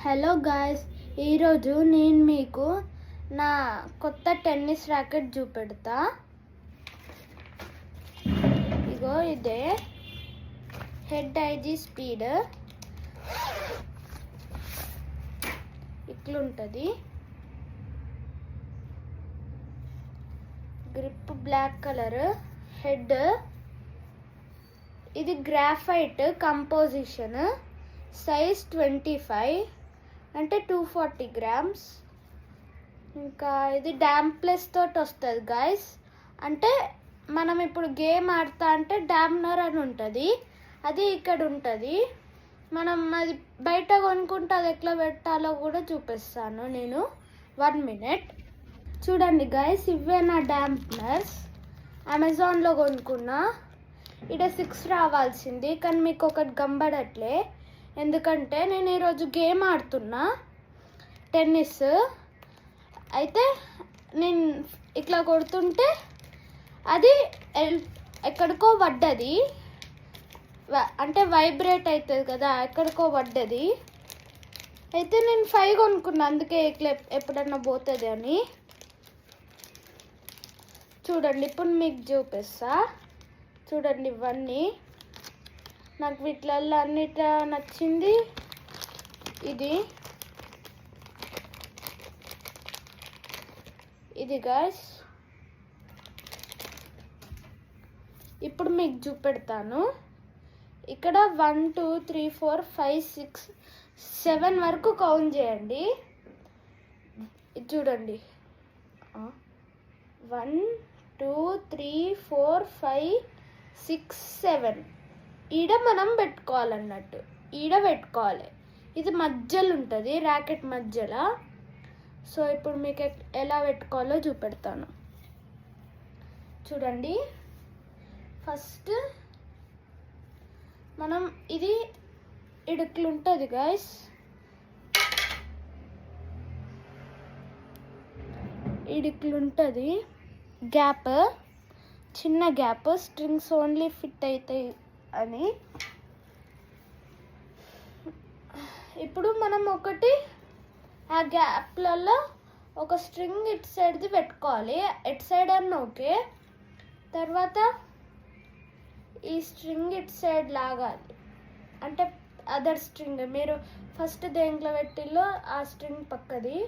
Hello guys, ఈరోజు నేను మీకు నా కొత్త టెన్నిస్ ర్యాకెట్ చూపెడతా. ఇగో ఇదే హెడ్ ఐజీ స్పీడ్ ఇట్లుంటుంది. గ్రిప్ బ్లాక్ కలర్, హెడ్ ఇది గ్రాఫైట్ కంపోజిషన్, సైజ్ 25 అంటే 240 grams. ఇంకా ఇది డాంప్లెస్ తోటి వస్తుంది గాయస్. అంటే మనం ఇప్పుడు గేమ్ ఆడతా అంటే డామ్నర్ అని ఉంటుంది, అది ఇక్కడ ఉంటుంది. మనం అది బయట కొనుక్కుంటే అది ఎట్లా పెట్టాలో కూడా చూపిస్తాను నేను. 1 minute చూడండి గాయస్, ఇవే నా డాంప్నర్స్. అమెజాన్లో కొనుక్కున్నా. ఇక్కడ 6 రావాల్సింది, కానీ మీకు ఒకటి గంబడట్లే. ఎందుకంటే నేను ఈరోజు గేమ్ ఆడుతున్నా టెన్నిస్. అయితే నేను ఇట్లా కొడుతుంటే అది ఎక్కడికో పడ్డది, అంటే వైబ్రేట్ అవుతుంది కదా, ఎక్కడికో పడ్డది. అయితే నేను 5 కొనుక్కున్నా, అందుకే ఇట్లా ఎప్పుడన్నా పోతుంది అని. చూడండి, ఇప్పుడు మీకు చూపిస్తా. చూడండి, ఇవన్నీ నాకు వీటిల్లో అన్నిట నచ్చింది ఇది గాయ్స్. ఇప్పుడు మీకు చూపెడతాను. ఇక్కడ 1 2 3 4 5 6 7 వరకు కౌంట్ చేయండి. ఇది చూడండి, 1 2 3 4 5 6 7. ఈడ మనం పెట్టుకోవాలన్నట్టు, ఈడ పెట్టుకోవాలి. ఇది మధ్యలో ఉంటుంది, ర్యాకెట్ మధ్యలో. సో ఇప్పుడు మీకు ఎలా పెట్టుకోవాలో చూపెడతాను. చూడండి, ఫస్ట్ మనం ఇది ఇడుక్లుంటుంది గాయస్. ఇడుక్లుంటుంది గ్యాప్, చిన్న గ్యాప్, స్ట్రింగ్స్ ఓన్లీ ఫిట్ అవుతాయి అని. ఇప్పుడు మనం ఒకటి ఆ గ్యాప్లలో ఒక స్ట్రింగ్ ఇటు సైడ్ది పెట్టుకోవాలి. ఎటు సైడ్ అన్న ఓకే. తర్వాత ఈ స్ట్రింగ్ ఇటు సైడ్ లాగాలి, అంటే అదర్ స్ట్రింగ్ మీరు ఫస్ట్ దేంట్లో పెట్టిల్లో ఆ స్ట్రింగ్ పక్కది.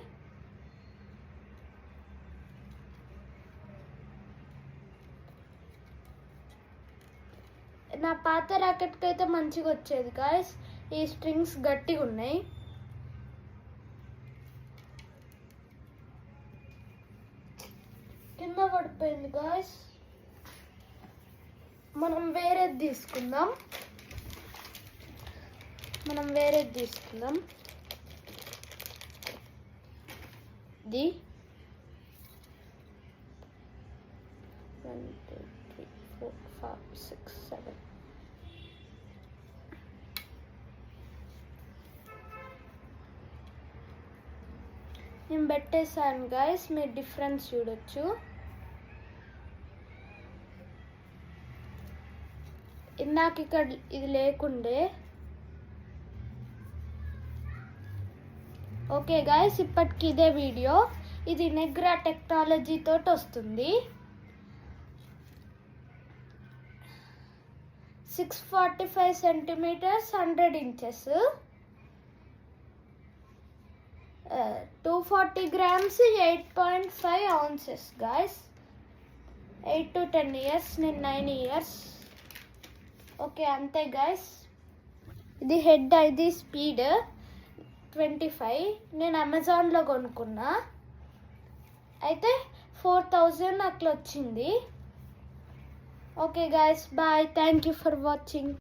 నా పాత ర్యాకెట్కి అయితే మంచిగా వచ్చేది గాయస్. ఈ స్ట్రింగ్స్ గట్టిగా ఉన్నాయి. కింద పడిపోయింది గాయస్. మనం వేరేది తీసుకుందాం. ఇది 1 2 3 4 5 6 7. నేను పెట్టేసాను గాయస్, మీరు డిఫరెన్స్ చూడొచ్చు. ఇందాక ఇక్కడ ఇది లేకుండే. ఓకే గాయస్, ఇప్పటికి ఇదే వీడియో. ఇది నెగ్రా టెక్నాలజీ తోటి వస్తుంది. 645 centimeters 100 inches, 240 grams 8.5 ounces guys. 8 to 10 years, నేను 9 years. ఓకే, అంతే గాయస్. ఇది హెడ్ ఐజీ స్పీడ్ 25. నేను అమెజాన్లో కొనుక్కున్నా. అయితే 4000 అట్లా వచ్చింది. Okay guys, bye. Thank you for watching.